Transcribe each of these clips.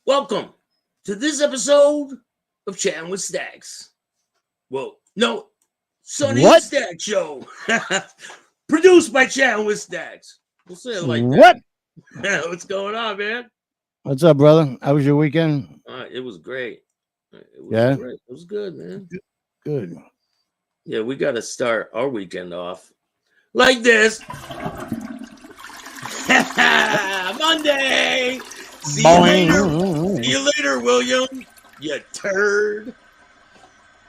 Welcome to this episode of Chattin with Staxx. Well, no, Sonny and What? Staxx show. Produced by Chattin with Staxx. We'll say it like What? that. What's going on, man? What's up, brother? How was your weekend? It was great. Yeah? Great. It was good, man. Good. Yeah, we got to start our weekend off like this. Monday. See you later. See you later, William. You turd.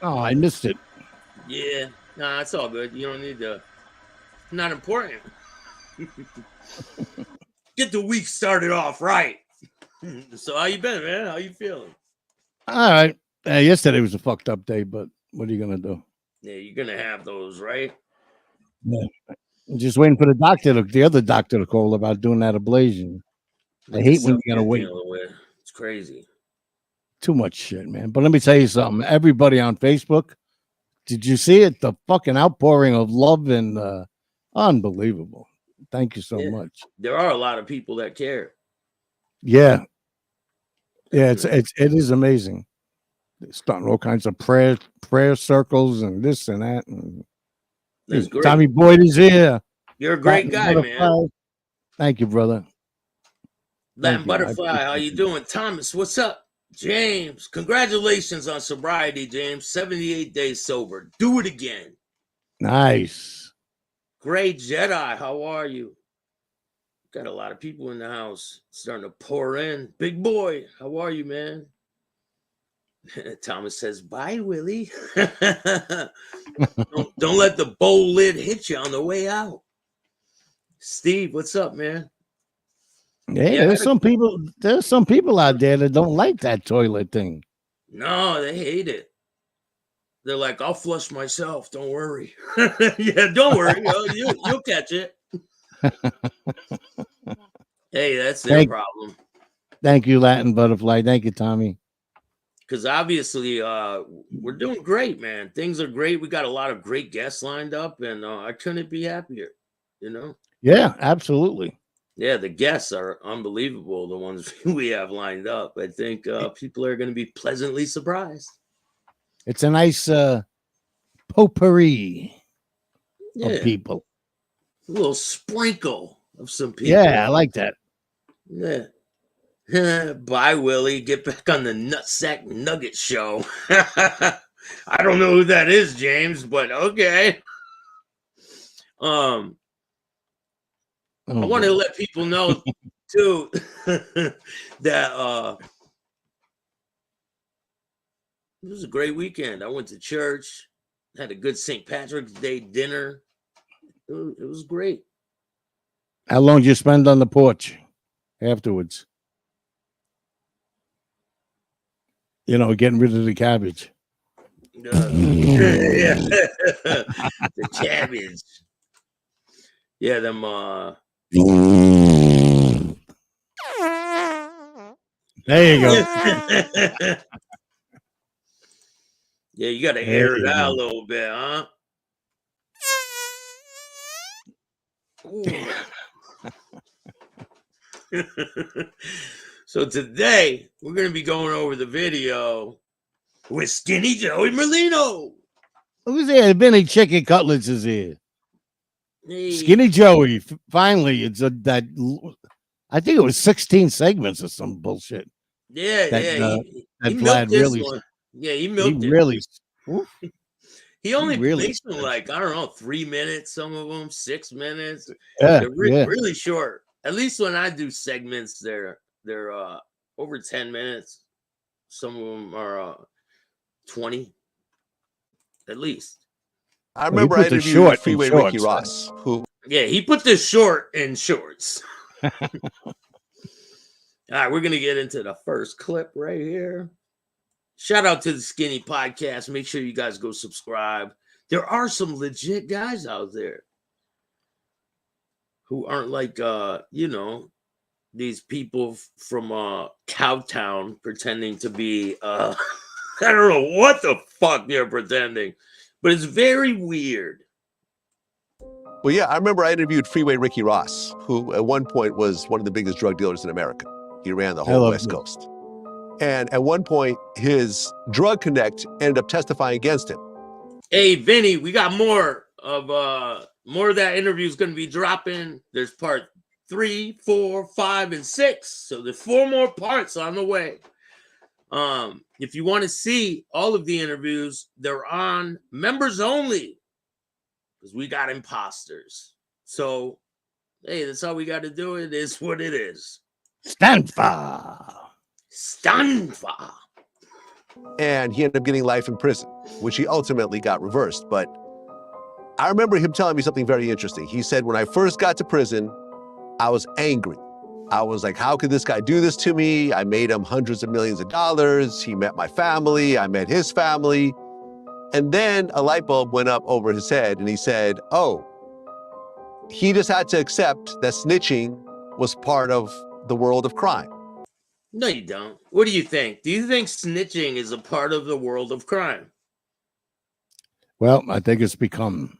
Oh, I missed it. Yeah. Nah, it's all good. You don't need to. Not important. Get the week started off right. So how you been, man? How you feeling? All right. Yesterday was a fucked up day, but what are you gonna do? Yeah, you're gonna have those, right? Yeah. I'm just waiting for the other doctor to call about doing that ablation. I hate when you gotta wait. It's crazy. Too much shit, man. But let me tell you something. Everybody on Facebook, did you see it? The fucking outpouring of love and unbelievable. Thank you so much. There are a lot of people that care. Yeah. Yeah, it is amazing. They're starting all kinds of prayer circles and this and that. And that's great. Tommy Boyd is here. You're a great guy, man. Thank you, brother. Latin Butterfly, how you doing? Thomas, what's up? James, congratulations on sobriety, James. 78 days sober. Do it again. Nice. Great Jedi, how are you? Got a lot of people in the house starting to pour in. Big boy, how are you, man? Thomas says, bye, Willie. don't let the bowl lid hit you on the way out. Steve, what's up, man? Yeah, there's some people out there that don't like that toilet thing. No, they hate it. They're like, I'll flush myself. Don't worry. Yeah, don't worry. You'll catch it. Hey, that's their problem. Thank you, Latin Butterfly. Thank you, Tommy. Because obviously, we're doing great, man. Things are great. We got a lot of great guests lined up, and I couldn't be happier. You know? Yeah, absolutely. Yeah, the guests are unbelievable. The ones we have lined up. I think people are going to be pleasantly surprised. It's a nice potpourri of people. A little sprinkle of some people. Yeah, I like that. Yeah. Bye, Willie. Get back on the Nutsack Nugget show. I don't know who that is, James, but okay. I want to let people know too that it was a great weekend. I went to church, had a good St. Patrick's Day dinner. It was great. How long did you spend on the porch afterwards? You know, getting rid of the cabbage. Yeah. The cabbage. Yeah, them There you go. Yeah, you got to air it out a little bit, huh? So today we're going to be going over the video with Skinny Joey Merlino. Who's there? Benny Chicken Cutlets is here. Hey. Skinny Joey. Finally, it's that. I think it was 16 segments or some bullshit. Yeah, He milked this one. Yeah, he milked it. Really. He only placed them like, I don't know, 3 minutes, some of them 6 minutes. Yeah, they're really short. At least when I do segments, they're over 10 minutes. Some of them are 20 at least. I remember I interviewed Freeway Ricky Ross, who he put this short in shorts. All right, we're gonna get into the first clip right here. Shout out to the Skinny Podcast. Make sure you guys go subscribe. There are some legit guys out there who aren't like these people from Cowtown pretending to be I don't know what the fuck they're pretending, but it's very weird. Well, yeah, I remember I interviewed Freeway Ricky Ross, who at one point was one of the biggest drug dealers in America. He ran the whole West Coast. And at one point, his drug connect ended up testifying against him. Hey, Vinny, we got more of that interview is going to be dropping. There's part 3, 4, 5, and 6. So there's 4 more parts on the way. If you want to see all of the interviews, they're on members only because we got imposters. So, hey, that's how we got to do it. It's what it is. Stanfa. And he ended up getting life in prison, which he ultimately got reversed. But I remember him telling me something very interesting. He said, when I first got to prison, I was angry. I was like, how could this guy do this to me? I made him hundreds of millions of dollars. He met my family. I met his family. And then a light bulb went up over his head and he said, oh, he just had to accept that snitching was part of the world of crime. No, you don't. What do you think? Do you think snitching is a part of the world of crime? Well, I think it's become.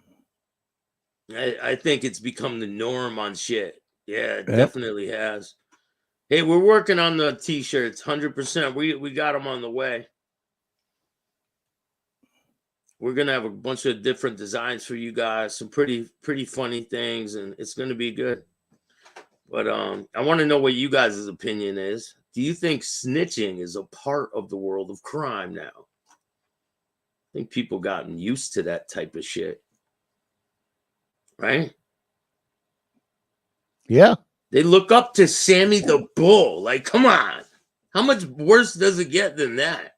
I think it's become the norm on shit. Yeah, it definitely has. Hey, we're working on the t-shirts, 100%. We got them on the way. We're gonna have a bunch of different designs for you guys, some pretty funny things, and it's gonna be good. But I want to know what you guys' opinion is. Do you think snitching is a part of the world of crime now? I think people gotten used to that type of shit. Right? Yeah. They look up to Sammy the Bull. Like, come on. How much worse does it get than that?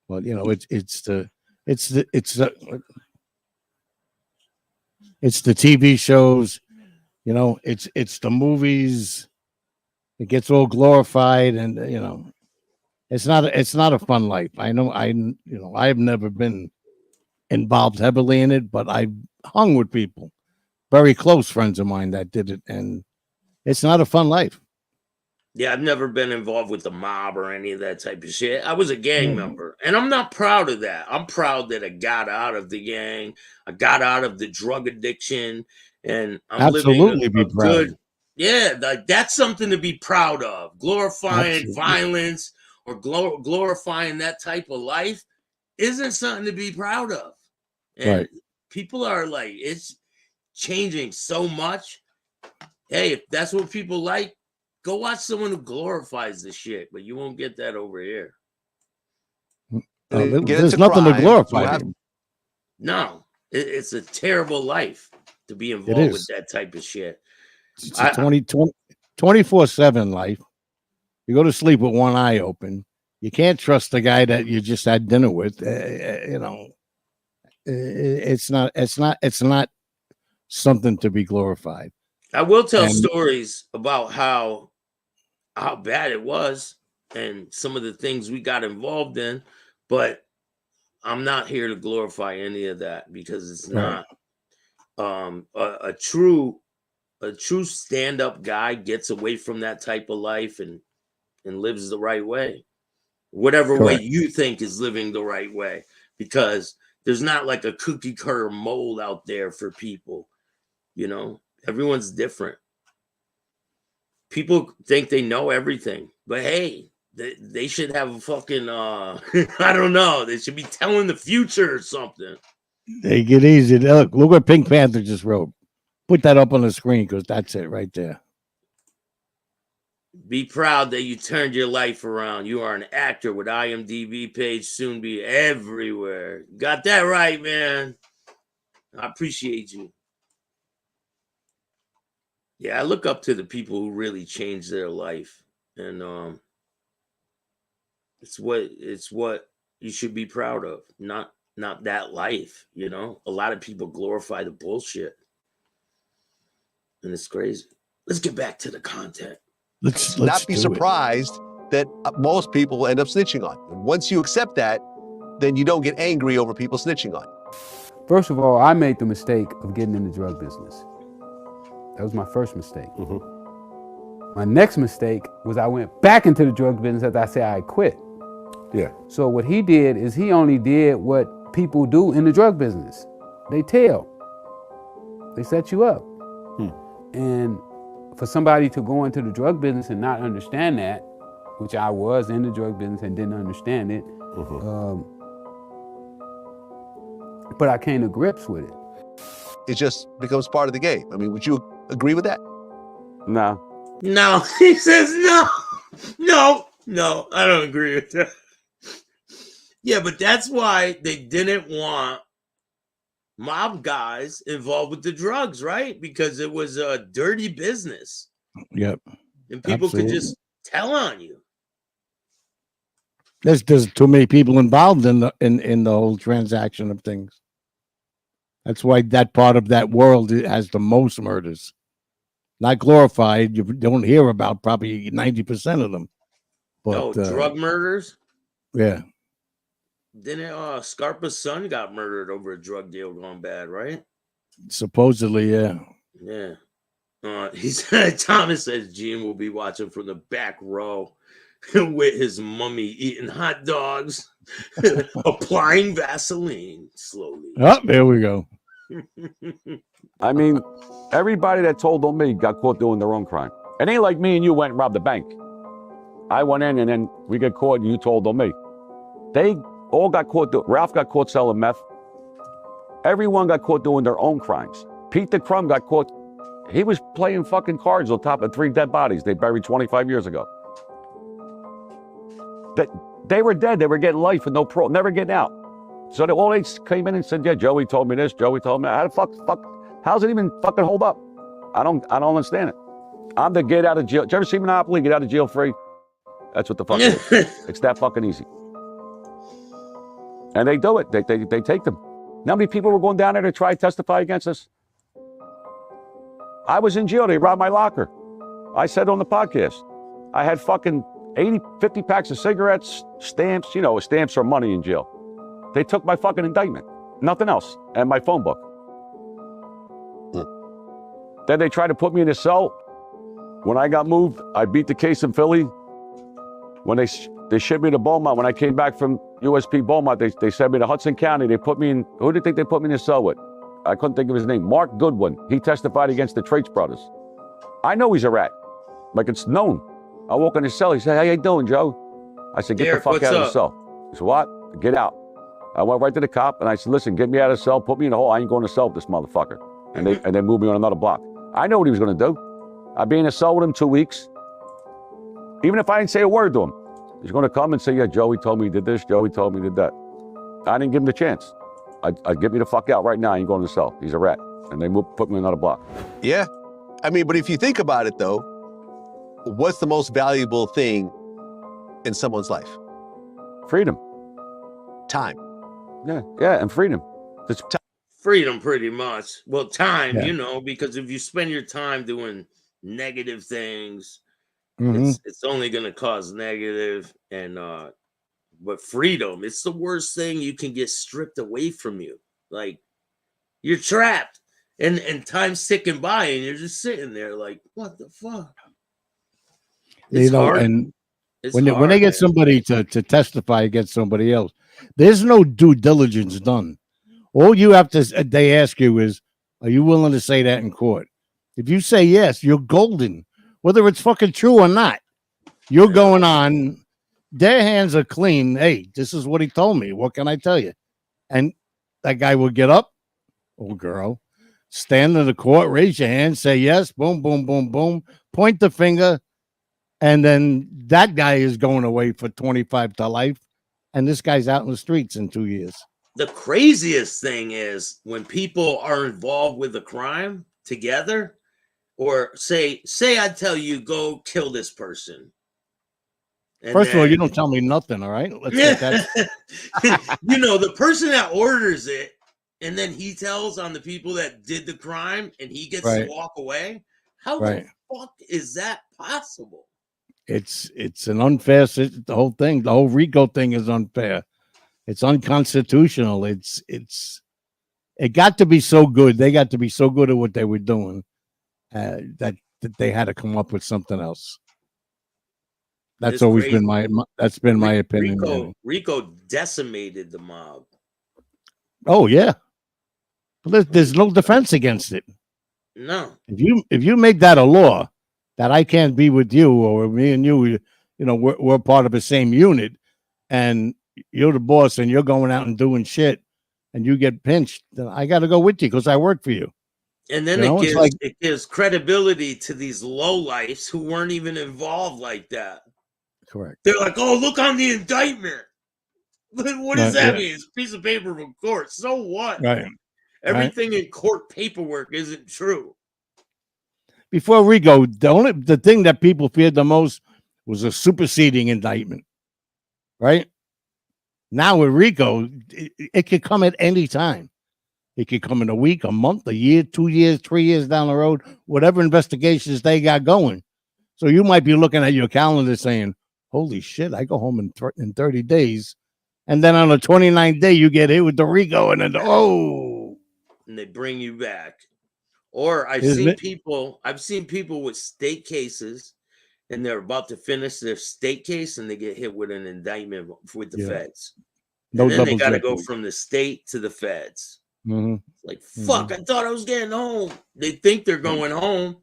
Well, you know, it's the TV shows, you know, it's the movies. It gets all glorified, and you know, it's not a fun life. I know, I've never been involved heavily in it, but I've hung with people, very close friends of mine that did it, and it's not a fun life. Yeah, I've never been involved with the mob or any of that type of shit. I was a gang member, and I'm not proud of that. I'm proud that I got out of the gang. I got out of the drug addiction, and I'm Absolutely living be proud. good. Yeah, like that's something to be proud of. Glorifying violence or glorifying that type of life isn't something to be proud of. And people are like, it's changing so much. Hey, if that's what people like, go watch someone who glorifies the shit, but you won't get that over here. There's nothing to glorify. No, it's a terrible life to be involved with that type of shit. It's a 24/7 life. You go to sleep with one eye open. You can't trust the guy that you just had dinner with. You know, it's not something to be glorified. I will tell stories about how bad it was and some of the things we got involved in, but I'm not here to glorify any of that because it's not a true stand-up guy gets away from that type of life and lives the right way, whatever way you think is living the right way, because there's not like a cookie cutter mold out there for people. You know, everyone's different. People think they know everything, but hey, they should have a fucking I don't know, they should be telling the future or something. They get easy. Look what Pink Panther just wrote. Put that up on the screen because that's it right there. Be proud that you turned your life around. You are an actor with IMDb page, soon be everywhere. Got that right, man. I appreciate you. Yeah, I look up to the people who really changed their life, and it's what you should be proud of, not that life. You know, a lot of people glorify the bullshit. And it's crazy. Let's get back to the content. Let's not be surprised that most people will end up snitching on. And once you accept that, then you don't get angry over people snitching on. First of all, I made the mistake of getting in the drug business. That was my first mistake. My next mistake was I went back into the drug business after I said I quit. Yeah. So what he did is he only did what people do in the drug business. They tell. They set you up. And for somebody to go into the drug business and not understand that, which I was in the drug business and didn't understand it. But I came to grips with it. It just becomes part of the game. I mean, would you agree with that? No. No, he says no. No, I don't agree with that. Yeah, but that's why they didn't want mob guys involved with the drugs, right? Because it was a dirty business. Yep. And people could just tell on you. There's too many people involved in the whole transaction of things. That's why that part of that world has the most murders. Not glorified. You don't hear about probably 90% of them. But drug murders? Yeah. Didn't Scarpa's son got murdered over a drug deal gone bad, right? Supposedly, yeah. Yeah. Thomas says Gene will be watching from the back row with his mummy eating hot dogs, applying Vaseline slowly. Oh, there we go. I mean, everybody that told on me got caught doing their own crime. It ain't like me and you went and robbed the bank. I went in and then we get caught and you told on me. They all got caught. Ralph got caught selling meth. Everyone got caught doing their own crimes. Pete the Crumb got caught. He was playing fucking cards on top of 3 dead bodies they buried 25 years ago. They were dead. They were getting life and no parole, never getting out. So they all came in and said, "Yeah, Joey told me this. Joey told me that." How the fuck? How's it even fucking hold up? I don't understand it. I'm the get out of jail. Did you ever see Monopoly? Get out of jail free. That's what the fuck it is. It's that fucking easy. And they do it. They take them. How many people were going down there to try to testify against us? I was in jail. They robbed my locker. I said on the podcast, I had fucking 50 packs of cigarettes, stamps. You know, stamps are money in jail. They took my fucking indictment. Nothing else. And my phone book. Then they tried to put me in a cell. When I got moved, I beat the case in Philly. When they shipped me to Beaumont, when I came back from USP Beaumont, they sent me to Hudson County. They put me in, who do you think they put me in a cell with? I couldn't think of his name. Mark Goodwin. He testified against the Traits brothers. I know he's a rat. Like, it's known. I walk in his cell. He said, "How you doing, Joe?" I said, "Get the fuck out of the cell." He said, "What?" "Get out." I went right to the cop and I said, "Listen, get me out of the cell, put me in a hole. I ain't going to cell with this motherfucker." And they moved me on another block. I know what he was going to do. I'd be in a cell with him 2 weeks. Even if I didn't say a word to him, he's going to come and say, "Yeah, Joey told me he did this. Joey told me he did that." I didn't give him the chance. I'd get me the fuck out right now. I ain't going to the cell. He's a rat. And they put me on another block. Yeah. I mean, but if you think about it, though, what's the most valuable thing in someone's life? Freedom. Time. Yeah, and freedom. Freedom, pretty much. Well, time, because if you spend your time doing negative things, it's only going to cause negative. And but freedom, it's the worst thing you can get stripped away from you. Like, you're trapped, and time's ticking by, and you're just sitting there like, what the fuck? It's hard. And when they get somebody to testify against somebody else, there's no due diligence done. All you have to, they ask you is, are you willing to say that in court? If you say yes, you're golden. Whether it's fucking true or not, you're going on. Their hands are clean. Hey, this is what he told me. What can I tell you? And that guy will get up, or girl, stand in the court, raise your hand, say yes, boom, boom, boom, boom, point the finger, and then that guy is going away for 25 to life, and this guy's out in the streets in 2 years. The craziest thing is when people are involved with a crime together, or say I tell you, go kill this person. And First of all, you don't tell me nothing, all right? Let's get that. The person that orders it, and then he tells on the people that did the crime, and he gets to walk away. How the fuck is that possible? It's an unfair. The whole thing, the whole RICO thing is unfair. It's unconstitutional. It got to be so good. They got to be so good at what they were doing that they had to come up with something else. That's always been my opinion. RICO decimated the mob. Oh yeah, but there's no defense against it. No. If you make that a law that I can't be with you, or me and you, we're part of the same unit, and you're the boss, and you're going out and doing shit, and you get pinched, then I got to go with you because I work for you. And then it gives credibility to these lowlifes who weren't even involved like that. Correct. They're like, oh, look on the indictment. What does that mean? It's a piece of paper from court. So what? Right. Everything in court paperwork isn't true. Before Rico, the thing that people feared the most was a superseding indictment. Right? Now with Rico, it could come at any time. It could come in a week, a month, a year, 2 years, 3 years down the road, whatever investigations they got going. So you might be looking at your calendar saying, holy shit, I go home in 30 days. And then on the 29th day, you get hit with the Rico, and then, and they bring you back. Or I've seen people with state cases, and they're about to finish their state case, and they get hit with an indictment with the feds. And then they got to go from the state to the feds. Mm-hmm. Like, fuck, I thought I was getting home. They think they're going home,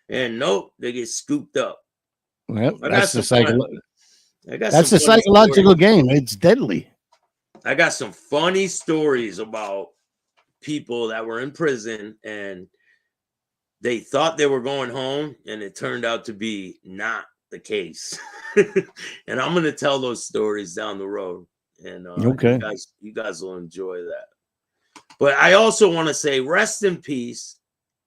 and nope, they get scooped up. Well, that's the stories. psychological game. It's deadly. I got some funny stories about people that were in prison, and they thought they were going home, and it turned out to be not the case. And I'm going to tell those stories down the road. And okay, you guys will enjoy that. But I also want to say rest in peace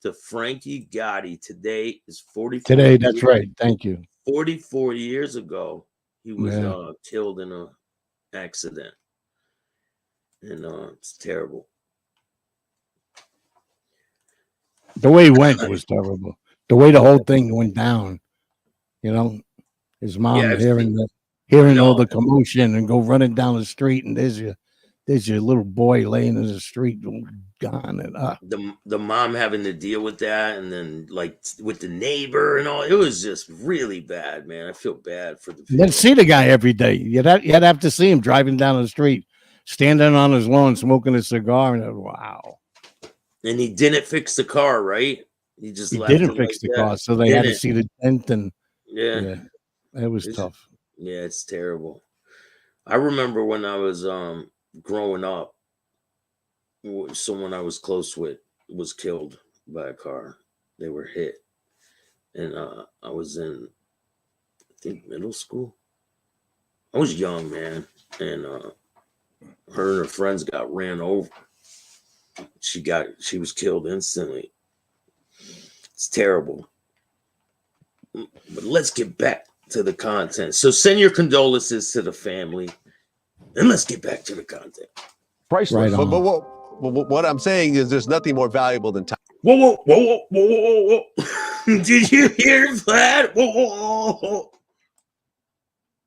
to Frankie Gotti. Today is 44. Today, that's right. Thank you. 44 years ago, he was killed in an accident. And it's terrible. The way he went was terrible. The way the whole thing went down, his mom hearing all the commotion and go running down the street, and there's your little boy laying in the street, gone. And the mom having to deal with that, and then like with the neighbor and all, it was just really bad, man. I feel bad for the family. Then see the guy every day. You'd have to see him driving down the street, standing on his lawn, smoking a cigar, and wow. And he didn't fix the car, right? He didn't fix the car, so they had to see the dent, and it was tough. Yeah, it's terrible. I remember when I was growing up, someone I was close with was killed by a car. They were hit, and I was in, I think, middle school. I was young, man, and her and her friends got ran over. She was killed instantly. It's terrible. But let's get back to the content. So send your condolences to the family, and let's get back to the content. Priceless. But what I'm saying is there's nothing more valuable than time. Whoa. Did you hear that? Whoa.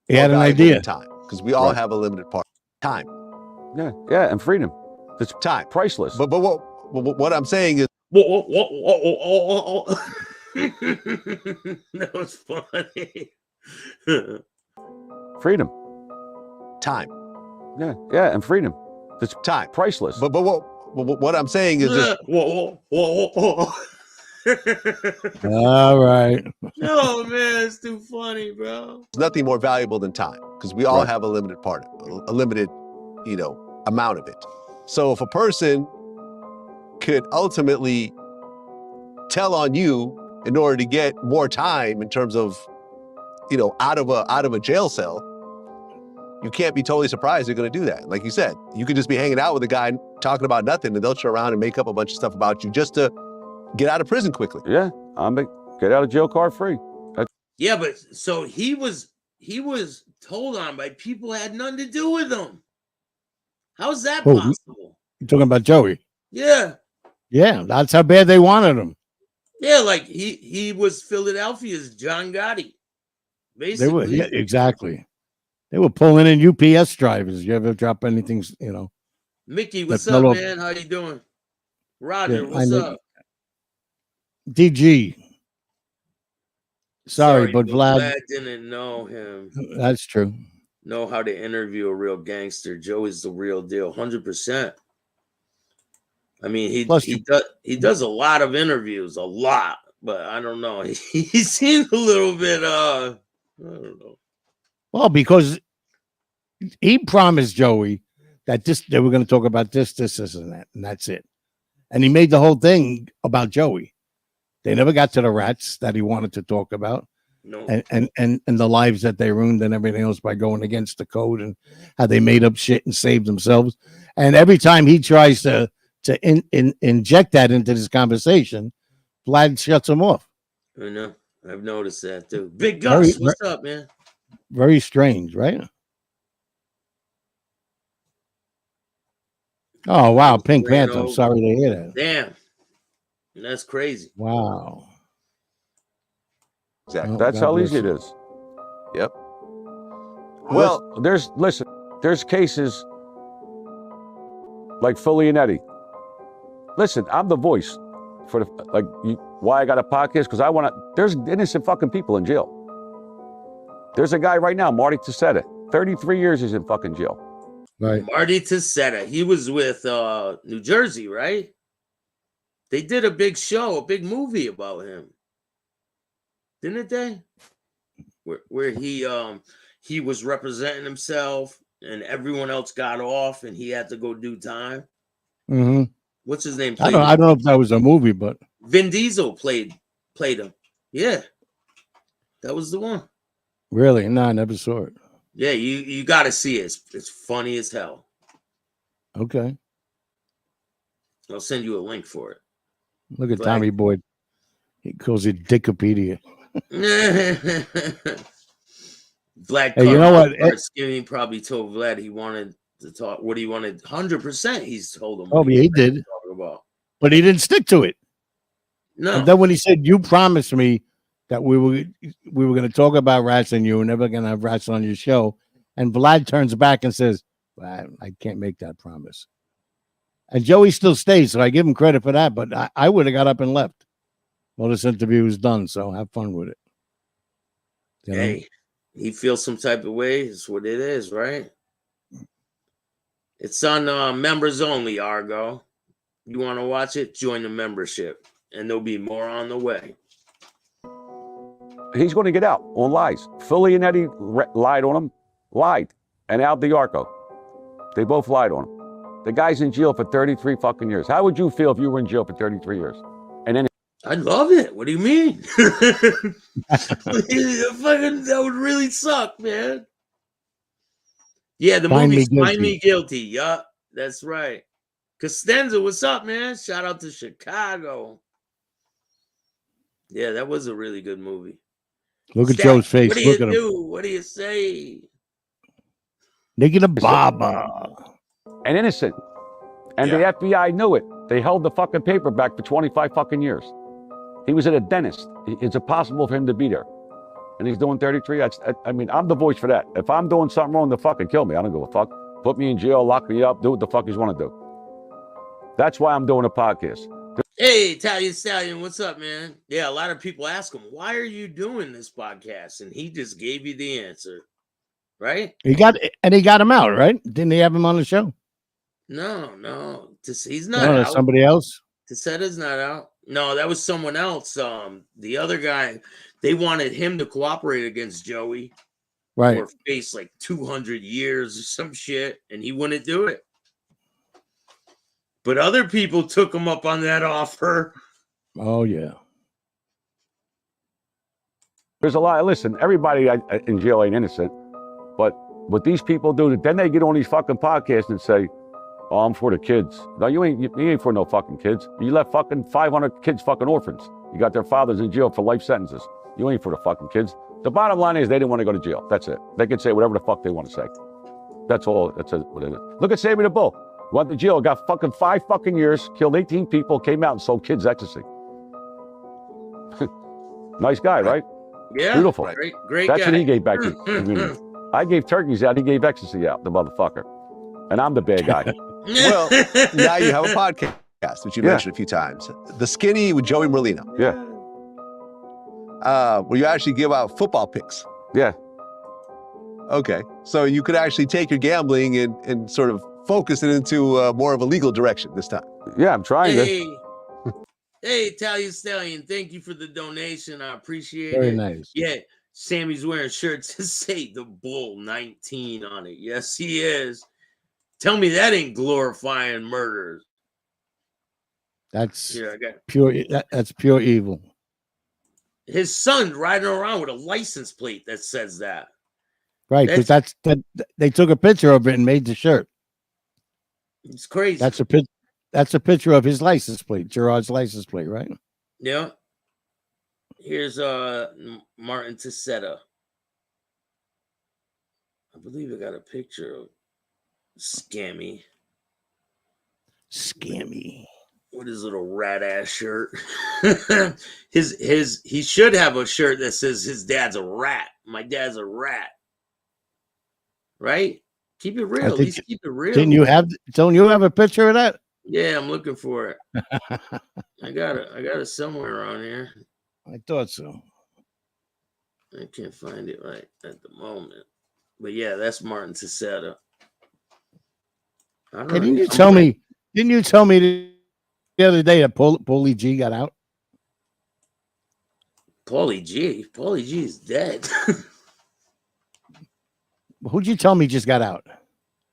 He had an idea. Time, because we all have a limited part. Time. Yeah, and freedom. It's time. Priceless. But what I'm saying is whoa. That was funny. Freedom. Time. Yeah, and freedom. It's time. Priceless. But what I'm saying is whoa. All right. No, man, it's too funny, bro. There's nothing more valuable than time, because we all have a limited part, a limited, amount of it. So if a person could ultimately tell on you in order to get more time in terms of, out of a jail cell, you can't be totally surprised they're going to do that. Like you said, you could just be hanging out with a guy talking about nothing, and they'll turn around and make up a bunch of stuff about you just to get out of prison quickly. Yeah, get out of jail card free. Yeah, but so he was told on by people who had nothing to do with him. How's that possible? You're talking about Joey? Yeah. Yeah, that's how bad they wanted him. Yeah, like he was Philadelphia's John Gotti. Basically. They were, yeah, exactly. They were pulling in UPS drivers. You ever drop anything, Mickey, what's up, man? How you doing? Roger, what's up? DG. Sorry, but Vlad didn't know him. That's true. Know how to interview a real gangster. Joe is the real deal, 100%. I mean, he does a lot of interviews, a lot, but I don't know. He seems a little bit I don't know. Well, because he promised Joey that they were going to talk about this, and that, and that's it. And he made the whole thing about Joey. They never got to the rats that he wanted to talk about, No. and the lives that they ruined and everything else by going against the code and how they made up shit and saved themselves. And every time he tries to inject that into this conversation, Vlad shuts him off. I know. I've noticed that too. Big Gus, what's up, man? Very strange, right? Oh wow, Pink Panther. I'm sorry to hear that. Damn, that's crazy. Wow. Exactly. That's how easy it is. Yep. Well, there's cases like Philly and Eddie. Listen, I'm the voice for why I got a podcast, because I want to. There's innocent fucking people in jail. There's a guy right now, Marty Tassetta, 33 years he's in fucking jail. Right. Marty Tassetta. He was with New Jersey, right? They did a big show, a big movie about him. Didn't they? Where he was representing himself and everyone else got off and he had to go do time. Mm-hmm. What's his name? I don't know if that was a movie, but Vin Diesel played him. Yeah. That was the one. Really? No, I never saw it. Yeah, you got to see it. It's funny as hell. Okay. I'll send you a link for it. Look at Tommy Boyd. He calls it Dickopedia. Vlad, hey, you know what? Skinny probably told Vlad he wanted to talk. What he wanted, 100%. He's told him. Oh, he did. Talk about. But he didn't stick to it. No. And then when he said, "You promised me that we were going to talk about rats and you were never going to have rats on your show," and Vlad turns back and says, well, "I can't make that promise." And Joey still stays, so I give him credit for that. But I would have got up and left. Well, this interview is done, so have fun with it. You know? Hey, he feels some type of way. It's what it is, right? It's on members only, Argo. You want to watch it? Join the membership, and there'll be more on the way. He's going to get out on lies. Philly and Eddie lied on him, and Al DiArco. They both lied on him. The guy's in jail for 33 fucking years. How would you feel if you were in jail for 33 years? And then I love it. What do you mean? That would really suck, man. Yeah, the movie's Find Me Guilty. Yup, that's right. Costanza, what's up, man? Shout out to Chicago. Yeah, that was a really good movie. Look at Joe's face. What do you do? What do you say? Nigga the Baba. And innocent. And the FBI knew it. They held the fucking paper back for 25 fucking years. He was at a dentist. It's impossible for him to be there. And he's doing 33. I mean, I'm the voice for that. If I'm doing something wrong, then fucking kill me. I don't give a fuck. Put me in jail, lock me up, do what the fuck you want to do. That's why I'm doing a podcast. Hey, Italian Stallion, what's up, man? Yeah, a lot of people ask him, why are you doing this podcast? And he just gave you the answer, right? He got him out, right? Didn't he have him on the show? No. He's not out. Somebody else? Tassetta's not out. No, that was someone else. The other guy, they wanted him to cooperate against Joey. Right. Or face like 200 years or some shit, and he wouldn't do it. But other people took him up on that offer. Oh, yeah. There's a lot. Listen, everybody in jail ain't innocent. But what these people do, then they get on these fucking podcasts and say, "Oh, I'm for the kids." No, you ain't for no fucking kids. You left fucking 500 kids fucking orphans. You got their fathers in jail for life sentences. You ain't for the fucking kids. The bottom line is they didn't want to go to jail. That's it. They can say whatever the fuck they want to say. That's all. That's what it is. Look at Sammy the Bull. Went to jail, got fucking 5 fucking years, killed 18 people, came out and sold kids ecstasy. Nice guy, right? Yeah. Beautiful. Great That's guy. what he gave back to the community. I gave turkeys out. He gave ecstasy out, the motherfucker. And I'm the bad guy. Well, now you have a podcast, which you mentioned a few times. The Skinny with Joey Merlino. Yeah. Where you actually give out football picks. Yeah. Okay. So you could actually take your gambling and sort of focus it into more of a legal direction this time. Yeah, I'm trying to. Hey, Italian Stallion, thank you for the donation. I appreciate it. Very nice. Yeah, Sammy's wearing shirts that say the Bull 19 on it. Yes, he is. Tell me that ain't glorifying murders. That's Yeah, I got pure. That's pure evil. his son riding around with a license plate that says that. Right, because that they took a picture of it and made the shirt. It's crazy. That's a picture of his license plate, Gerard's license plate, right? Yeah. Here's Martin Tassetta. I believe I got a picture of Scammy. Scammy. With his little rat ass shirt. He should have a shirt that says his dad's a rat. My dad's a rat. Right? Keep it real. At least keep it real. Don't you have a picture of that? Yeah, I'm looking for it. I got it somewhere around here. I thought so. I can't find it right at the moment. But yeah, that's Martin Tassetta. Didn't you tell me the other day that Paulie G got out? Paulie G is dead. Who'd you tell me just got out?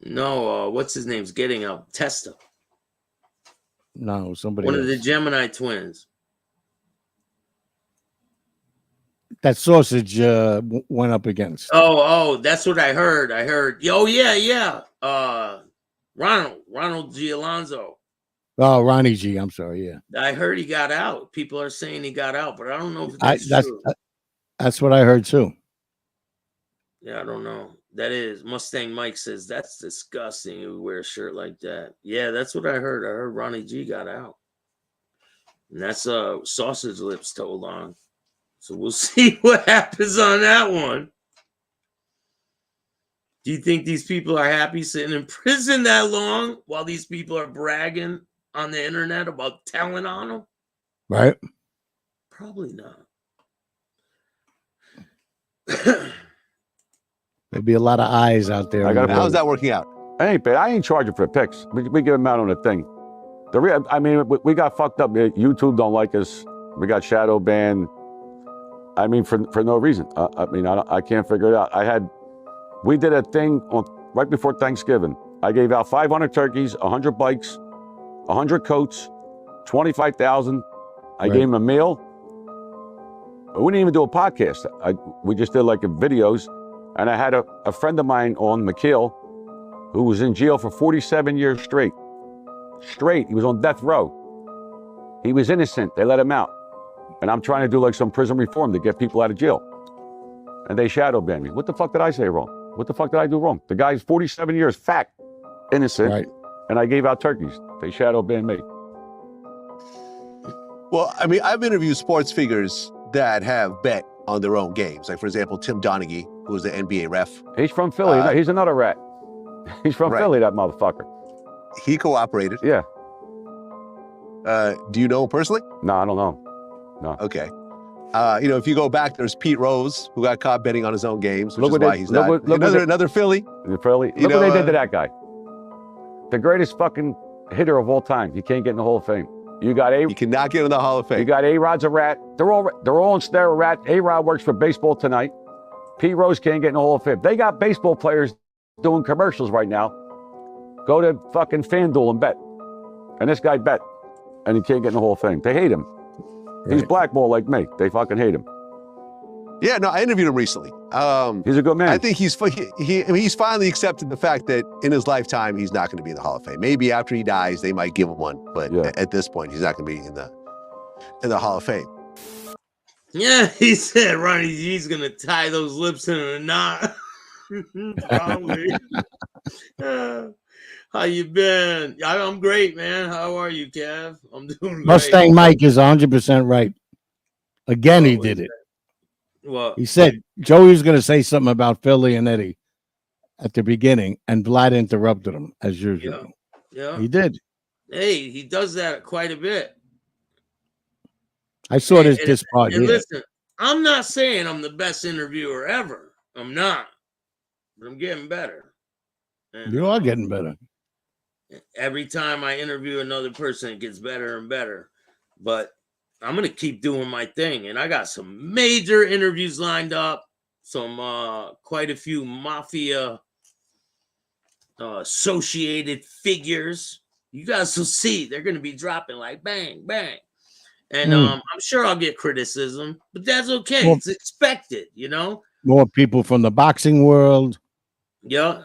No, what's his name's getting out? Testa. No, somebody One else. of the Gemini twins. That sausage went up against. Oh, that's what I heard. Oh yeah. Ronald G. Alonso. Oh, Ronnie G. I'm sorry. Yeah, I heard he got out. People are saying he got out, but I don't know if that's true. That's what I heard too. Yeah, I don't know. That is Mustang Mike says that's disgusting. You wear a shirt like that. Yeah, that's what I heard. I heard Ronnie G got out, and that's Sausage Lips told on. So we'll see what happens on that one. Do you think these people are happy sitting in prison that long while these people are bragging on the internet about telling on them? Right. Probably not. There'll be a lot of eyes out there. How's that working out? I ain't charging for the picks. We give them out on the thing. We got fucked up. YouTube don't like us. We got shadow banned. I mean, for no reason. I can't figure it out. We did a thing right before Thanksgiving. I gave out 500 turkeys, 100 bikes, 100 coats, 25,000. I gave him a meal. We didn't even do a podcast. We just did like videos. And I had a friend of mine on, McKeel, who was in jail for 47 years straight. He was on death row. He was innocent. They let him out. And I'm trying to do like some prison reform to get people out of jail. And they shadow banned me. What the fuck did I say wrong? What the fuck did I do wrong? The guy's 47 years, fact, innocent. Right. And I gave out turkeys. They shadow banned me. Well, I mean, I've interviewed sports figures that have bet on their own games. Like, for example, Tim Donaghy, who was the NBA ref. He's from Philly. He's another rat. He's from Philly, that motherfucker. He cooperated. Yeah. Do you know him personally? No, I don't know. No. Okay. If you go back, there's Pete Rose, who got caught betting on his own games, which is why he's not. Another Philly. Look what they did to that guy. The greatest fucking hitter of all time. You can't get in the Hall of Fame. You cannot get in the Hall of Fame. You got A-Rod's a rat. They're all on steroid rat. A-Rod works for Baseball Tonight. Pete Rose can't get in the Hall of Fame. They got baseball players doing commercials right now. Go to fucking FanDuel and bet. And this guy bet. And he can't get in the Hall of Fame. They hate him. Right. He's blackballed like me. They fucking hate him. Yeah, no, I interviewed him recently. He's a good man. I think he's finally accepted the fact that in his lifetime, he's not going to be in the Hall of Fame. Maybe after he dies, they might give him one. But at this point, he's not going to be in the Hall of Fame. Yeah, he said Ronnie G's going to tie those lips in a knot. Probably. How you been? I'm great, man. How are you, Kev? I'm doing great. Mustang Mike is 100% right. Again, he did it. Well, he said Joey was going to say something about Philly and Eddie at the beginning, and Vlad interrupted him as usual. Yeah, he did. Hey, he does that quite a bit. I saw this part. And listen, I'm not saying I'm the best interviewer ever. I'm not, but I'm getting better. And you are getting better. Every time I interview another person, it gets better and better. But I'm going to keep doing my thing. And I got some major interviews lined up. quite a few mafia associated figures. You guys will see they're going to be dropping like bang, bang. And I'm sure I'll get criticism, but that's okay. Well, it's expected, you know? More people from the boxing world. Yeah.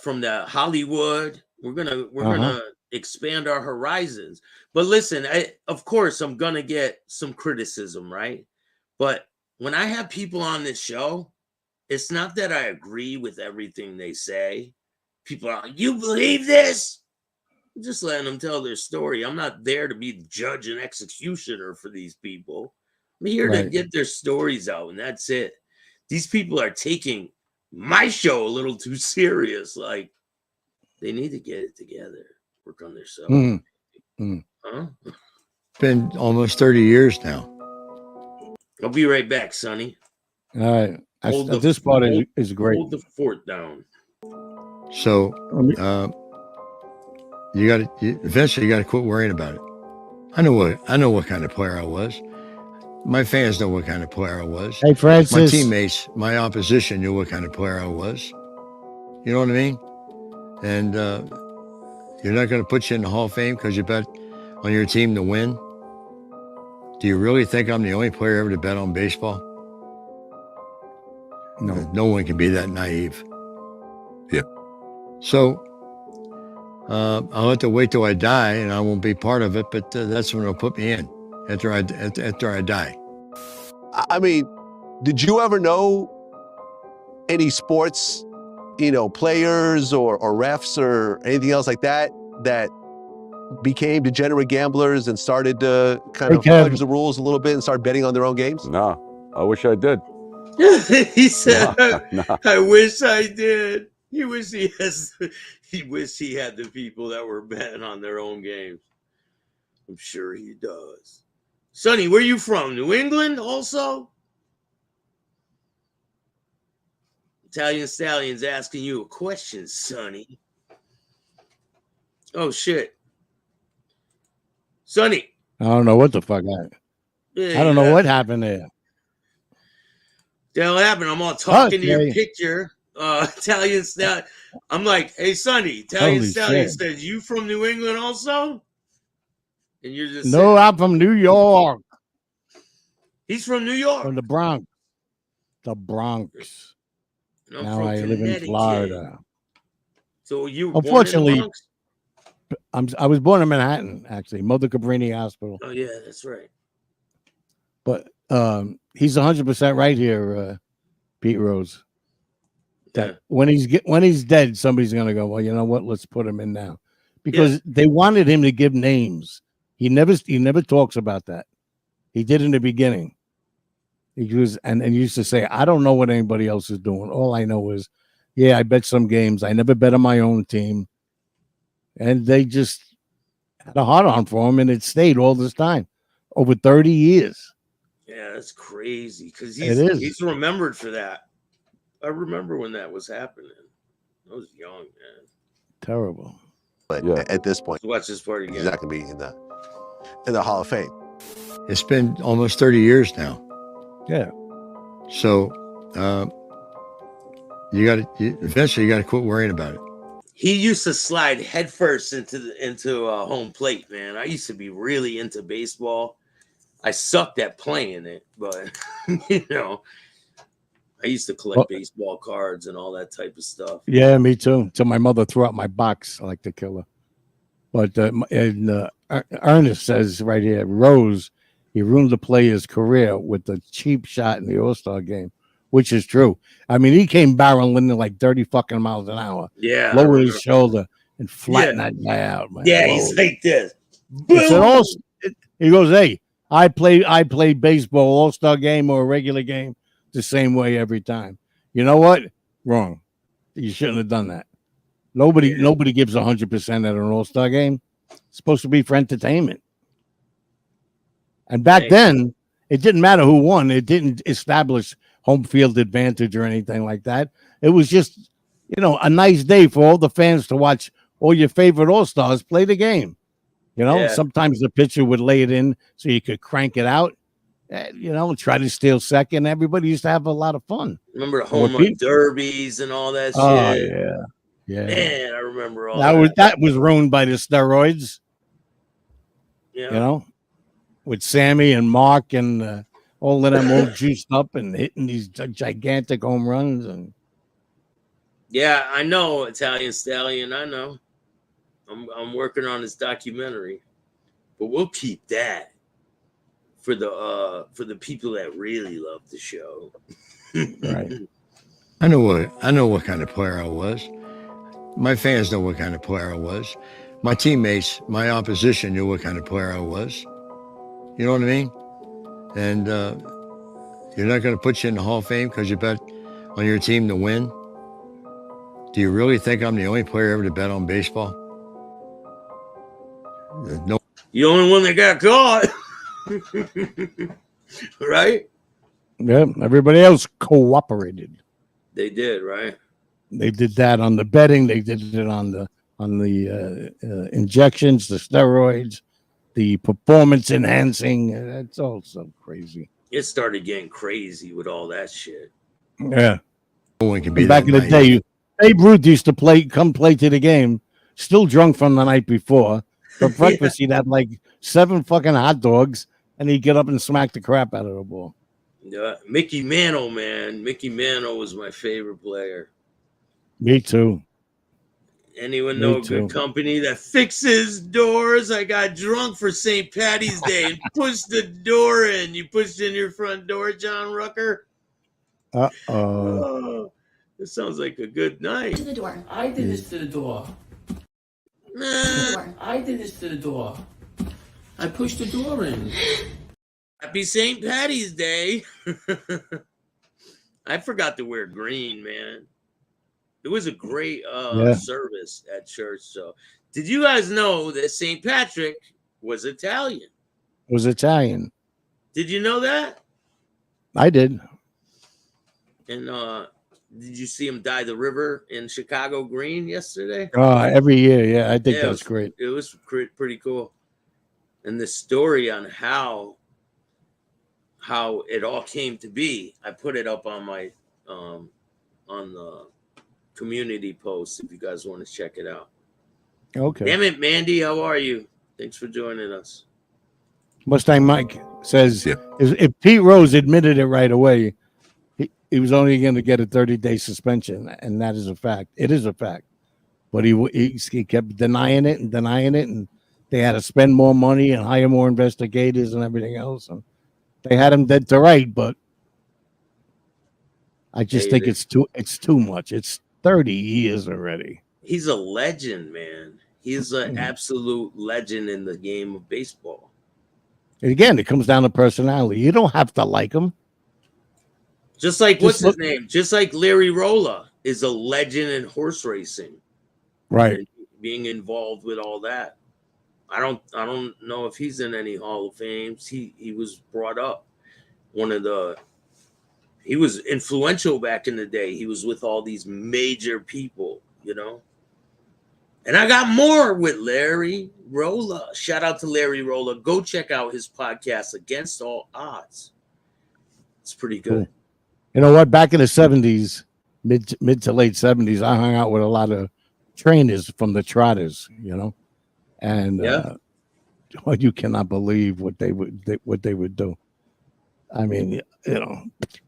From the Hollywood. We're gonna expand our horizons. But listen, of course I'm gonna get some criticism, right? But when I have people on this show, it's not that I agree with everything they say. People are like, you believe this? I'm just letting them tell their story. I'm not there to be the judge and executioner for these people. I'm here to get their stories out, and that's it. These people are taking my show a little too serious. Like, they need to get it together, work on themselves. Huh? It's been almost 30 years now. I'll be right back, Sonny. All right. This part is great. Hold the fort down. So eventually you got to quit worrying about it. I know what kind of player I was. My fans know what kind of player I was. Hey, Francis. My teammates, my opposition knew what kind of player I was. You know what I mean? And you're not going to put you in the Hall of Fame because you bet on your team to win. Do you really think I'm the only player ever to bet on baseball? No. No one can be that naive. Yeah. So I'll have to wait till I die, and I won't be part of it. But that's when they'll put me in after I die. I mean, did you ever know any sports, players or refs or anything else like that became degenerate gamblers and started to kind of fudge the rules a little bit and start betting on their own games? No, I wish I did. He said, No. I wish I did. He wish he had the people that were betting on their own games. I'm sure he does. Sonny, where you from? New England also? Italian Stallion's asking you a question, Sonny. Oh, shit. Sonny. I don't know what the fuck happened. I don't know what happened there. The hell happened? I'm all talking to your picture. Italian Stallion. I'm like, hey, Sonny. Italian Stallion says, you from New England also? And you're just no, I'm from New York. He's from New York. From the Bronx. The Bronx. Now I live in Florida. So you unfortunately, born in the Bronx? I was born in Manhattan, actually, Mother Cabrini Hospital. Oh yeah, that's right. But he's 100% right here, Pete Rose. That when he's dead, somebody's gonna go, well, you know what? Let's put him in now, because they wanted him to give names. He never talks about that. He did in the beginning. He was and used to say, I don't know what anybody else is doing. All I know is, yeah, I bet some games. I never bet on my own team. And they just had a hard on for him, and it stayed all this time, over 30 years. Yeah, that's crazy because he's remembered for that. I remember when that was happening. I was young, man. Terrible. But at this point, let's watch this part again. He's not going to be in the Hall of Fame. It's been almost 30 years now. Yeah. So eventually you got to quit worrying about it. He used to slide headfirst into home plate, man. I used to be really into baseball. I sucked at playing it, but I used to collect baseball cards and all that type of stuff. Yeah, me too. Until my mother threw out my box like the killer. But Ernest says right here, Rose, he ruined the player's career with the cheap shot in the All-Star game, which is true. I mean, he came barreling at like 30 fucking miles an hour. Yeah. Lower his shoulder and flatten that guy out, man. Yeah, he's like this. He goes, hey, I play baseball, All-Star game or a regular game the same way every time. You know what? Wrong. You shouldn't have done that. Nobody gives 100% at an All-Star game. It's supposed to be for entertainment. And back then, it didn't matter who won. It didn't establish home field advantage or anything like that. It was just, a nice day for all the fans to watch all your favorite All-Stars play the game. Sometimes the pitcher would lay it in so you could crank it out. you know, try to steal second. Everybody used to have a lot of fun. Remember And what home run derbies and all that Oh shit? yeah. Man, I remember all that. That was ruined by the steroids. Yeah. You know, with Sammy and Mark and all of them all juiced up and hitting these gigantic home runs. And yeah, I know, Italian Stallion. I know. I'm working on this documentary, but we'll keep that for the people that really love the show. right. I know what kind of player I was. My fans know what kind of player I was. My teammates, my opposition knew what kind of player I was. You know what I mean? And you're not going to put you in the Hall of Fame because you bet on your team to win. Do you really think I'm the only player ever to bet on baseball? No. The only one that got caught. Right? Yeah, everybody else cooperated. They did, right? They did that on the betting. They did it on the injections, the steroids, the performance enhancing. That's all so crazy. It started getting crazy with all that shit. Yeah. No one can be Back in the day, Babe Ruth used to come play to the game, still drunk from the night before. For breakfast, he'd have like 7 fucking hot dogs, and he'd get up and smack the crap out of the ball. Yeah, Mickey Mantle, man. Mickey Mantle was my favorite player. Me too. Anyone know a good company that fixes doors? I got drunk for St. Patty's Day and pushed the door in. You pushed in your front door, John Rucker? Oh, this sounds like a good night. To the door. I did this to the door. I did this to the door. I pushed the door in. Happy St. Patty's Day. I forgot to wear green, man. It was a great service at church. So, did you guys know that St. Patrick was Italian? Was Italian. Did you know that? I did. And did you see him dye the river in Chicago green yesterday? Every year, yeah. I think that's great. It was pretty cool. And the story on how it all came to be, I put it up on my on the community post if you guys want to check it out. Okay. Damn it, Mandy, how are you? Thanks for joining us. Mustang Mike says if Pete Rose admitted it right away, he was only going to get a 30-day suspension, and that is a fact. It is a fact. But he kept denying it, and they had to spend more money and hire more investigators and everything else. And they had him dead to right, but I just think it's too much. It's 30 years already. He's a legend, man. He's an absolute legend in the game of baseball. And again, it comes down to personality. You don't have to like him. Just like, what's his name? Just like Larry Rolla is a legend in horse racing. Right. Being involved with all that. I don't know if he's in any Hall of Fames. He was brought up. He was influential back in the day. He was with all these major people, you know. And I got more with Larry Rolla. Shout out to Larry Rolla. Go check out his podcast, Against All Odds. It's pretty good. Cool. You know what? Back in the 70s, mid to late 70s, I hung out with a lot of trainers from the Trotters, you know. And you cannot believe what they would do. I mean, you know,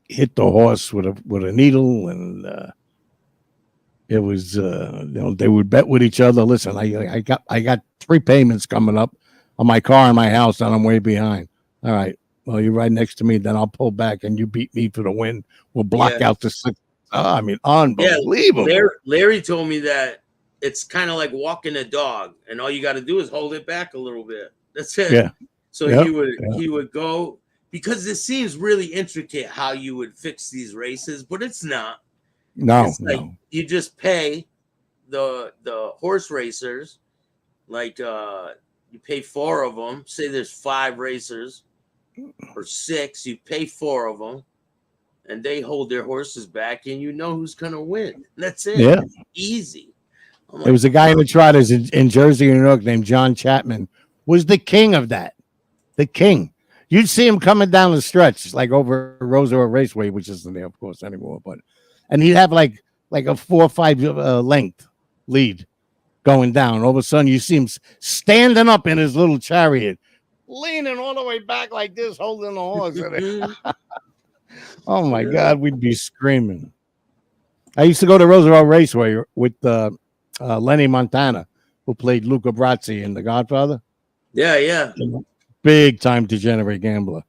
hit the horse with a needle, and it was they would bet with each other. Listen, I got 3 payments coming up on my car and my house, and I'm way behind. All right, well, you're right next to me, then I'll pull back and you beat me for the win. We'll block out the 6. I mean, unbelievable. Larry told me that it's kind of like walking a dog, and all you got to do is hold it back a little bit. That's it. Yeah. So he would go, because it seems really intricate how you would fix these races, but it's not. No, it's like you just pay the horse racers, like you pay 4 of them. Say there's 5 racers or 6, you pay 4 of them, and they hold their horses back, and you know who's gonna win. That's it. Yeah, easy. There was a guy in the Trotters in Jersey, New York, named John Chapman. Was the king of that. The king. You'd see him coming down the stretch, like over Roosevelt Raceway, which isn't there, of course, anymore. And he'd have like a 4 or 5 length lead going down. All of a sudden, you see him standing up in his little chariot, leaning all the way back like this, holding the horse. Oh my God, we'd be screaming. I used to go to Roosevelt Raceway with Lenny Montana, who played Luca Brasi in The Godfather. Yeah. Big time degenerate gambler.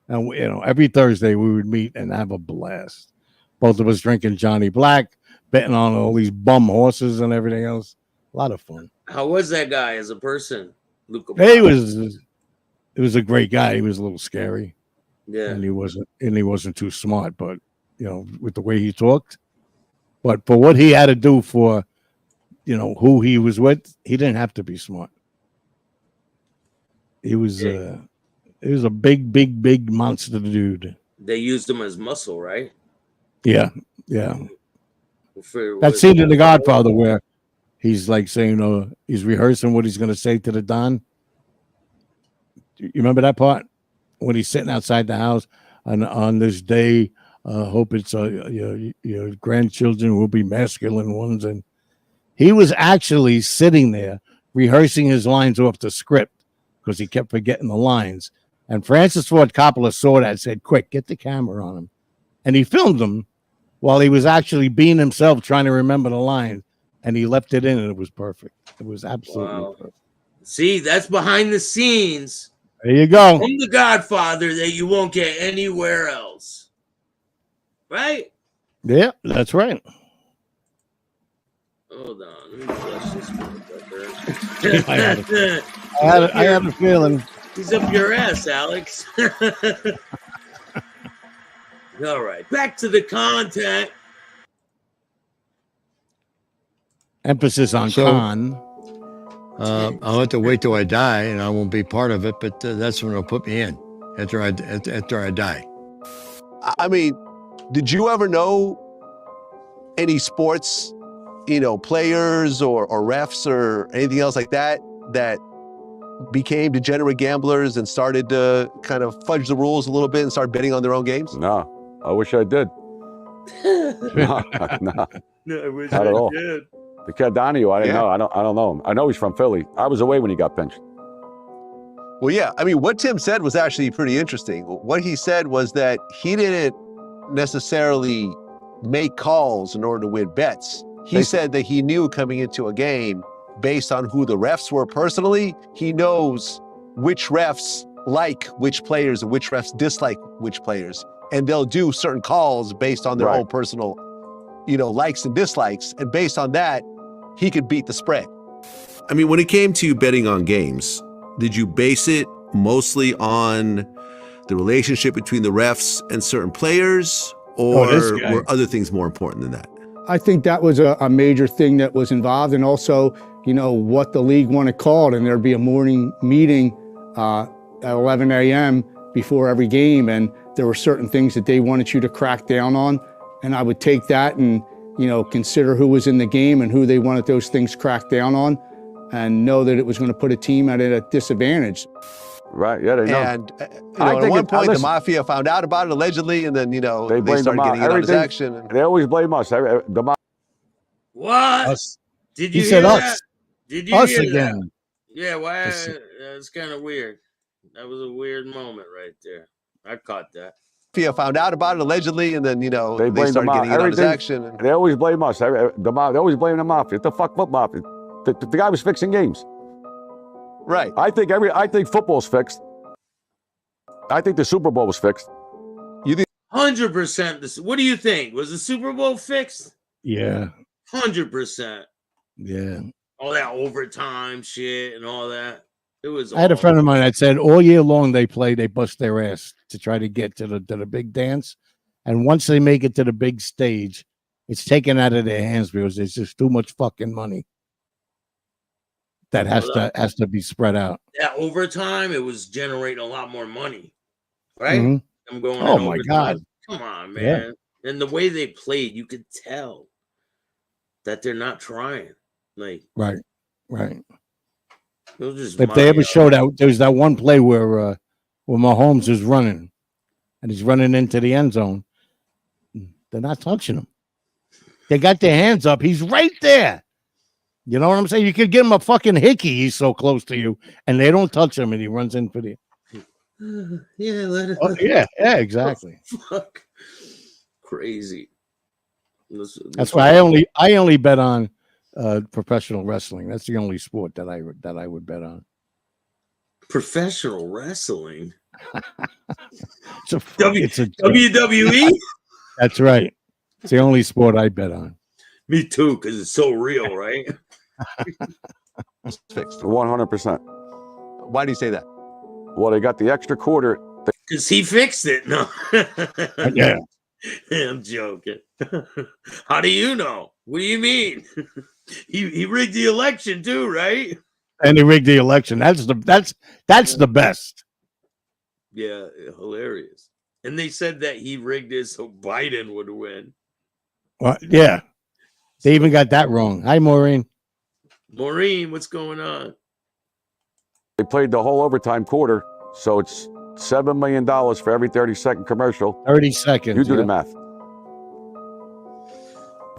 And every Thursday we would meet and have a blast. Both of us drinking Johnny Black, betting on all these bum horses and everything else. A lot of fun. How was that guy as a person, Luca? He was a great guy. He was a little scary. Yeah. And he wasn't too smart, but with the way he talked. But for what he had to do for who he was with, he didn't have to be smart. He was a big monster dude. They used him as muscle, right? Yeah. That scene in The Godfather where he's like saying, he's rehearsing what he's going to say to the Don. You remember that part when he's sitting outside the house on this day? Hope it's your grandchildren will be masculine ones, and he was actually sitting there rehearsing his lines off the script because he kept forgetting the lines. And Francis Ford Coppola saw that and said, "Quick, get the camera on him," and he filmed him while he was actually being himself, trying to remember the lines, and he left it in, and it was perfect. It was absolutely perfect. See, that's behind the scenes. There you go. From The Godfather that you won't get anywhere else. Right? Yeah, that's right. Hold on. Let me flush this motherfucker. I had a feeling. He's up your ass, Alex. All right. Back to the content. Emphasis on con. I'll have to wait till I die, and I won't be part of it. But that's when they'll put me in after I die. I mean, did you ever know any sports, players or refs or anything else like that became degenerate gamblers and started to kind of fudge the rules a little bit and start betting on their own games? No, I wish I did. No, I wish not at all. did. The kid Donahue, I didn't know. I don't know him. I know he's from Philly. I was away when he got pinched. Well, yeah. I mean, what Tim said was actually pretty interesting. What he said was that he didn't necessarily make calls in order to win bets. He said that he knew coming into a game, based on who the refs were personally, he knows which refs like which players and which refs dislike which players. And they'll do certain calls based on their own personal, likes and dislikes. And based on that, he could beat the spread. I mean, when it came to betting on games, did you base it mostly on the relationship between the refs and certain players, or were other things more important than that? I think that was a major thing that was involved, and also, what the league wanted called, and there'd be a morning meeting at 11 a.m. before every game, and there were certain things that they wanted you to crack down on, and I would take that and, consider who was in the game and who they wanted those things cracked down on, and know that it was going to put a team at a disadvantage. Right, yeah, they know. And at one point, the mafia found out about it allegedly, and then, they started getting in on his action. They always blame us. What? Us. Did you He hear said that? us. Did you Us hear again. that? Yeah, why? It's kind of weird. That was a weird moment right there. I caught that. Mafia found out about it allegedly, and then, they started getting in on his action. They always blame us. They always blame the mafia. The fuck mafia? The guy was fixing games. Right. I think football's fixed. I think the Super Bowl was fixed. You think 100%? What do you think? Was the Super Bowl fixed? Yeah. 100%. Yeah. All that overtime shit and all that. It was. I had a friend of mine that said all year long they bust their ass to try to get to the big dance, and once they make it to the big stage, it's taken out of their hands because there's just too much fucking money that has to be spread out. That overtime, it was generating a lot more money, right? Mm-hmm. I'm going. Oh my God! Come on, man! Yeah. And the way they played, you could tell that they're not trying. Like right. It was just if they ever showed out, there's that one play where when Mahomes is running and he's running into the end zone, they're not touching him. They got their hands up. He's right there. You know what I'm saying? You could give him a fucking hickey. He's so close to you, and they don't touch him, and he runs in for the. Yeah, let it. Oh, yeah, exactly. Fuck, crazy. That's why I only bet on professional wrestling. That's the only sport that I would bet on. Professional wrestling. It's a WWE. That's right. It's the only sport I bet on. Me too, because it's so real, right? It's fixed. 100%. Why do you say that? Well, they got the extra quarter. Because he fixed it. No. Yeah. I'm joking. How do you know? What do you mean? He rigged the election too, right? And he rigged the election. That's the best. Yeah, hilarious. And they said that he rigged it so Biden would win. Well, yeah. They even got that wrong. Hi, Maureen. Maureen, what's going on? They played the whole overtime quarter, so it's $7 million for every 30-second commercial. 30 seconds. You do the math.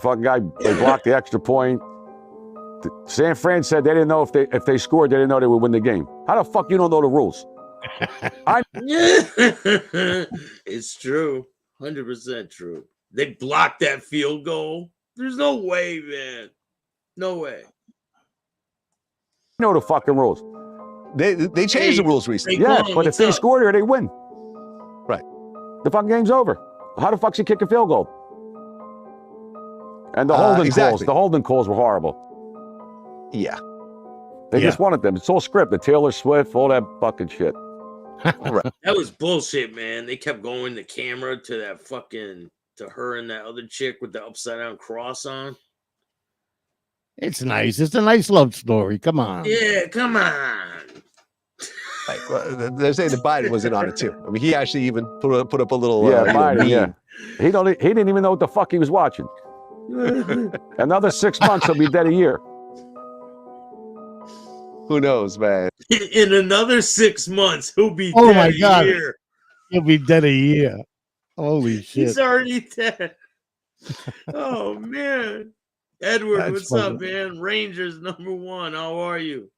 Fucking guy, they blocked the extra point. San Fran said they didn't know if they scored, they didn't know they would win the game. How the fuck you don't know the rules? It's true. 100% true. They blocked that field goal. There's no way, man. No way. You know the fucking rules. They changed the rules recently. Yeah, but if they score here, they win. Right. The fucking game's over. How the fuck's he kick a field goal? And the holding calls were horrible. Yeah. They just wanted them. It's all scripted. Taylor Swift, all that fucking shit. Right. That was bullshit, man. They kept going the camera to that fucking to her and that other chick with the upside down cross on. It's nice. It's a nice love story. Come on. Yeah, come on. Like, well, they're saying that Biden was in on it too. I mean, he actually even put up a little. Biden. Yeah. He didn't even know what the fuck he was watching. Another 6 months, he'll be dead a year. Who knows, man? In another 6 months, he'll be Oh dead my a God. year. He'll be dead a year. Holy shit. He's already dead. Oh man. Edward, That's what's funny. up, man? Rangers #1. How are you?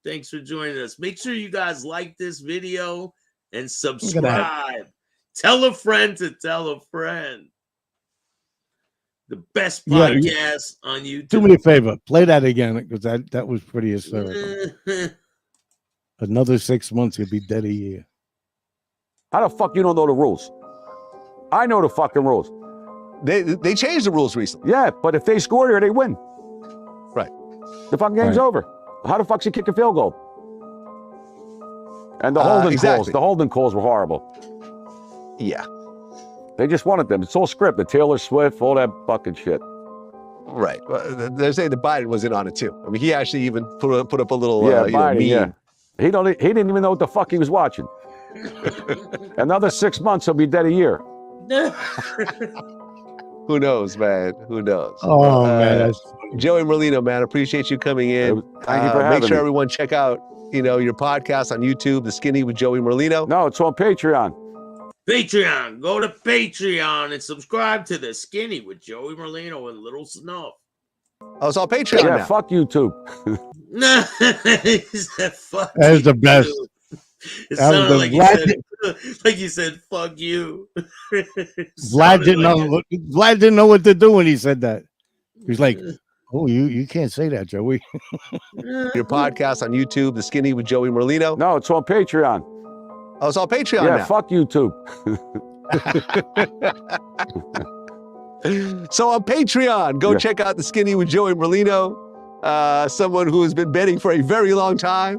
Thanks for joining us. Make sure you guys like this video and subscribe. Tell a friend to tell a friend. The best podcast on YouTube. Do me a favor. Play that again because that was pretty hysterical. Another 6 months, he'll be dead a year. How the fuck you don't know the rules? I know the fucking rules. They changed the rules recently. Yeah, but if they score here, they win. Right. The fucking game's over. How the fuck's he kick a field goal? And the holding calls were horrible. Yeah. They just wanted them. It's all scripted. Taylor Swift, all that fucking shit. Right. Well, they're saying that Biden was in on it too. I mean, he actually even put up a little Biden, meme. yeah. He didn't even know what the fuck he was watching. Another 6 months, he'll be dead a year. Who knows, man? Who knows? Oh, man. Joey Merlino, man, appreciate you coming in. Thank you for having me. Make sure me. everyone check out, your podcast on YouTube, The Skinny with Joey Merlino. No, it's on Patreon. Patreon. Go to Patreon and subscribe to The Skinny with Joey Merlino and Little Snuff. Oh, it's on Patreon Yeah, now. fuck YouTube. No, he said fuck That is the you. best. It That was sounded the like you said, fuck you. Vlad didn't know what to do when he said that. He's like, oh, you can't say that, Joey. Your podcast on YouTube, The Skinny with Joey Merlino. No, it's on Patreon. Oh, it's on Patreon Yeah, now. fuck YouTube. So on Patreon, go check out The Skinny with Joey Merlino, someone who has been betting for a very long time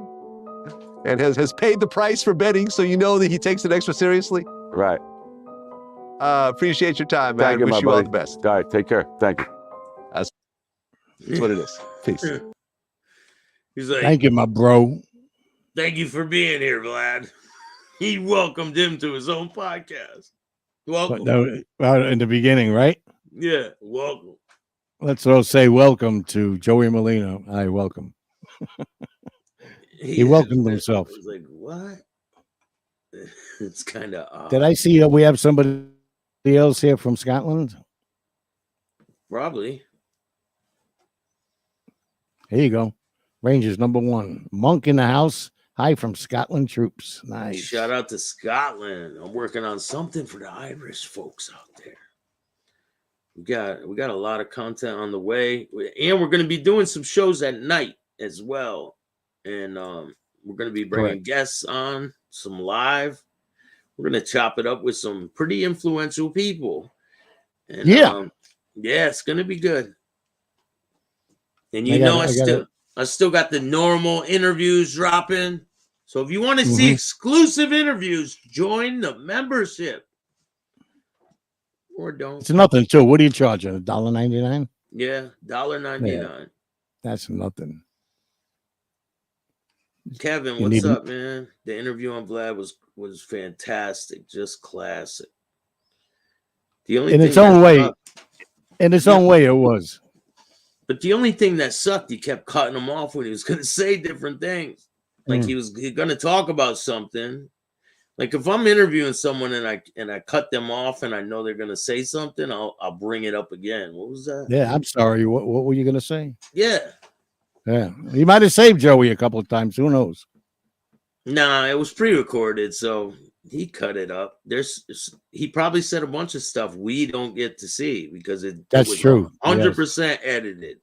and has paid the price for betting, so you know that he takes it extra seriously. Right. Appreciate your time, man. Thank you, Wish my you all buddy. the best. All right, take care. Thank you. That's what it is. Peace. He's like, Thank you, my bro. thank you for being here, Vlad. He welcomed him to his own podcast. Welcome. Well, in the beginning, right? Yeah, welcome. Let's all say welcome to Joey Merlino. Hi, welcome. He welcomed himself. I was like, what? It's kind of Did I see we have somebody else here from Scotland? probably. Here you go. Rangers #1. Monk in the house. Hi from Scotland troops. Nice. Shout out to Scotland. I'm working on something for the Irish folks out there. We got a lot of content on the way, and we're going to be doing some shows at night as well. And we're going to be bringing guests on, some live. We're going to chop it up with some pretty influential people. And, yeah, it's going to be good. And I still got the normal interviews dropping. So if you want to see exclusive interviews, join the membership. Or don't. It's nothing too. What are you charging? $1.99? Yeah, $1.99. Yeah. That's nothing. Kevin, what's up, man? The interview on Vlad was fantastic, just classic. The only in its own way, it was. But the only thing that sucked, he kept cutting him off when he was going to say different things. Like he's going to talk about something. Like if I'm interviewing someone and I cut them off and I know they're going to say something, I'll bring it up again. What was that? Yeah, I'm sorry. What were you going to say? Yeah. He might have saved Joey a couple of times. Who knows? Nah, it was pre-recorded, so he cut it up. He probably said a bunch of stuff we don't get to see because that's was true. 100% edited.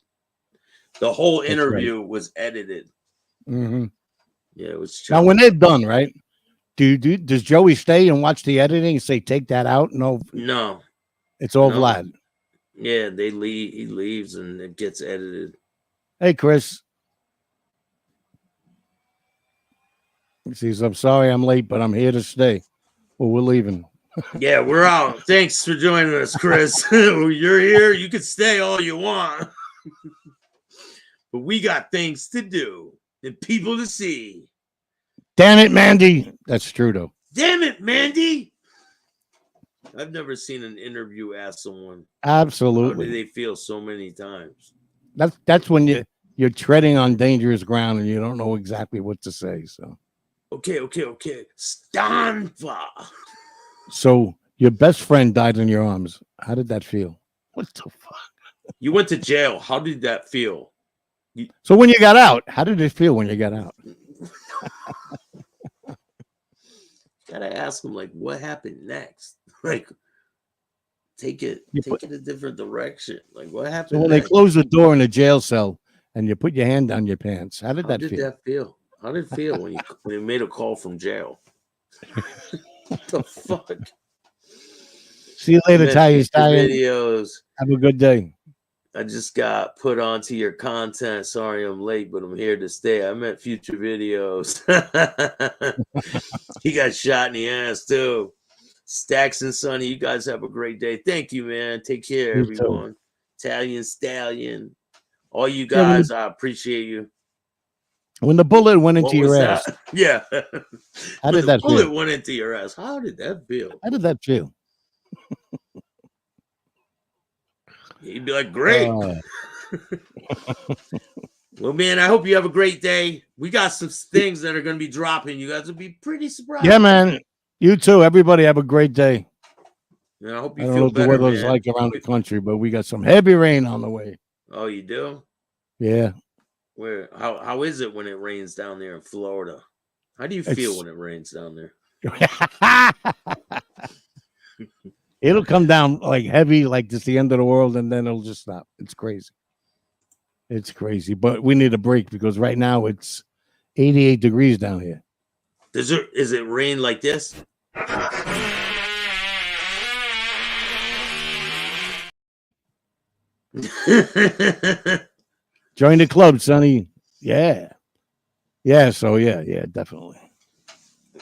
The whole interview was edited. Mm-hmm. Yeah, it was. Now, when they're done, right? Does Joey stay and watch the editing and say take that out? No, it's all Vlad. Yeah, they leave. He leaves and it gets edited. Hey, Chris. He says, "I'm sorry I'm late, but I'm here to stay." Well, we're leaving. Yeah, we're out. Thanks for joining us, Chris. You're here. You can stay all you want, but we got things to do and people to see. Damn it, Mandy. That's true, though. Damn it, Mandy. I've never seen an interview ask someone. Absolutely. How do they feel so many times? That's when you're treading on dangerous ground and you don't know exactly what to say. So. Okay. Stanfa. So your best friend died in your arms. How did that feel? What the fuck? You went to jail. How did that feel? So when you got out, how did it feel when you got out? Gotta ask him, like, what happened next? Like, take it a different direction. Like, what happened? So when they closed the door in the jail cell and you put your hand down your pants, how did that feel? How did it feel when you made a call from jail? What the fuck? See you later, Ty. Videos. Have a good day. I just got put onto your content. Sorry I'm late, but I'm here to stay. I meant future videos. He got shot in the ass too. Staxx and Sonny, you guys have a great day. Thank you, man. Take care, everyone. Italian Stallion. All you guys, I appreciate you. When the bullet went into your ass. Yeah. How did that feel? Bullet went into your ass. How did that feel? How did that feel? He'd be like, great. Well, man, I hope you have a great day. We got some things that are going to be dropping. You guys will be pretty surprised. Yeah, man. You too. Everybody have a great day. And I hope you feel feel better, the weather's like around the country, but we got some heavy rain on the way. Oh, you do? Yeah. Where? How is it when it rains down there in Florida? How do you feel when it rains down there? It'll come down like heavy, like it's the end of the world, and then it'll just stop. It's crazy. It's crazy, but we need a break because right now it's 88 degrees down here. Is it rain like this? Join the club, Sonny. Yeah. So yeah, definitely.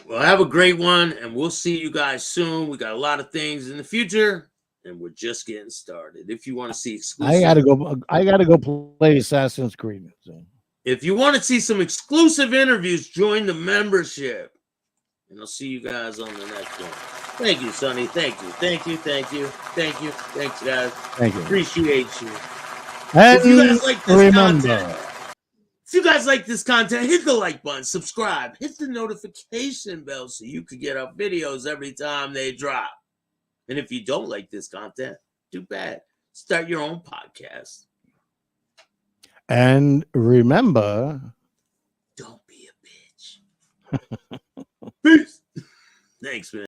Well, have a great one, and we'll see you guys soon. We got a lot of things in the future, and we're just getting started. If you want to see exclusive, I gotta go play Assassin's Creed. So. If you want to see some exclusive interviews, join the membership. And I'll see you guys on the next one. Thank you, Sonny. Thank you, guys. Thank you. Appreciate you. And if you guys like this content, you guys like this content, hit the like button, subscribe, hit the notification bell so you can get our videos every time they drop. And if you don't like this content, too bad. Start your own podcast. And remember, Don't be a bitch. Peace. Thanks, man.